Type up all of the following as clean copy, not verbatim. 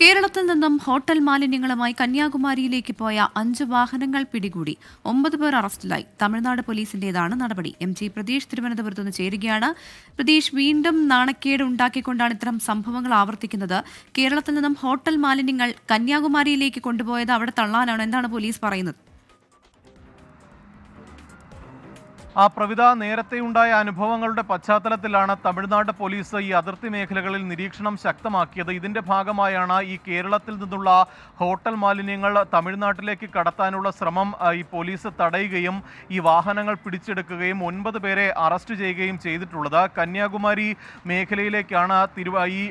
കേരളത്തിൽ നിന്നും ഹോട്ടൽ മാലിന്യങ്ങളുമായി കന്യാകുമാരിയിലേക്ക് പോയ 5 വാഹനങ്ങൾ പിടികൂടി. 9 പേർ അറസ്റ്റിലായി. തമിഴ്നാട് പോലീസിന്റേതാണ് നടപടി. MG പ്രതീഷ് തിരുവനന്തപുരത്ത് നിന്ന് ചേരുകയാണ്. പ്രതീഷ്, വീണ്ടും നാണക്കേട് ഉണ്ടാക്കിക്കൊണ്ടാണ് ഇത്തരം സംഭവങ്ങൾ ആവർത്തിക്കുന്നത്. കേരളത്തിൽ നിന്നും ഹോട്ടൽ മാലിന്യങ്ങൾ കന്യാകുമാരിയിലേക്ക് കൊണ്ടുപോയത് അവിടെ തള്ളാനാണ്. എന്താണ് പോലീസ് പറയുന്നത്? പ്രവിത, നേരത്തെയുണ്ടായ അനുഭവങ്ങളുടെ പശ്ചാത്തലത്തിലാണ് തമിഴ്നാട് പോലീസ് ഈ അതിർത്തി മേഖലകളിൽ നിരീക്ഷണം ശക്തമാക്കിയത്. ഇതിന്റെ ഭാഗമായാണ് ഈ കേരളത്തിൽ നിന്നുള്ള ഹോട്ടൽ മാലിന്യങ്ങൾ തമിഴ്നാട്ടിലേക്ക് കടത്താനുള്ള ശ്രമം ഈ പോലീസ് തടയുകയും ഈ വാഹനങ്ങൾ പിടിച്ചെടുക്കുകയും 9 പേരെ അറസ്റ്റ് ചെയ്യുകയും ചെയ്തിട്ടുള്ളത്. കന്യാകുമാരി മേഖലയിലേക്കാണ് ഈ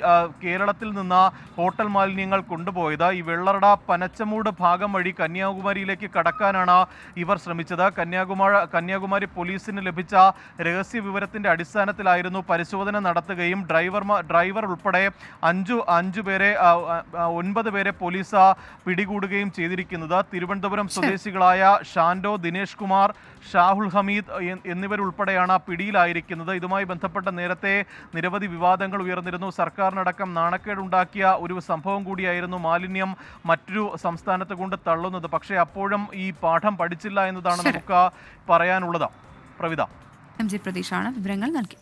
കേരളത്തിൽ നിന്ന് ഹോട്ടൽ മാലിന്യങ്ങൾ കൊണ്ടുപോയത്. ഈ വെള്ളറട പനച്ചമൂട് ഭാഗം വഴി കന്യാകുമാരിയിലേക്ക് കടക്കാനാണ് ഇവർ ശ്രമിച്ചത്. കന്യാകുമാരി പോലീസിന് ലഭിച്ച രഹസ്യ വിവരത്തിന്റെ അടിസ്ഥാനത്തിലായിരുന്നു പരിശോധന നടത്തുകയും ഡ്രൈവർ ഉൾപ്പെടെ 5 പേരെ 9 പേരെ പോലീസ് പിടികൂടുകയും ചെയ്തിരിക്കുന്നത്. തിരുവനന്തപുരം സ്വദേശികളായ ഷാൻഡോ, ദിനേഷ് കുമാർ, ഷാഹുൽ ഹമീദ് എന്നിവരുൾപ്പെടെയാണ് പിടിയിലായിരിക്കുന്നത്. ഇതുമായി ബന്ധപ്പെട്ട നേരത്തെ നിരവധി വിവാദങ്ങൾ ഉയർന്നിരുന്നു. സർക്കാരിനടക്കം നാണക്കേടുണ്ടാക്കിയ ഒരു സംഭവം കൂടിയായിരുന്നു മാലിന്യം മറ്റൊരു സംസ്ഥാനത്ത് കൊണ്ട് തള്ളുന്നത്. പക്ഷേ അപ്പോഴും ഈ പാഠം പഠിച്ചില്ല എന്നതാണ് നമുക്ക് പറയാനുള്ളത്. പ്രവിത, MG പ്രതീഷാണ് വിവരങ്ങൾ നൽകി.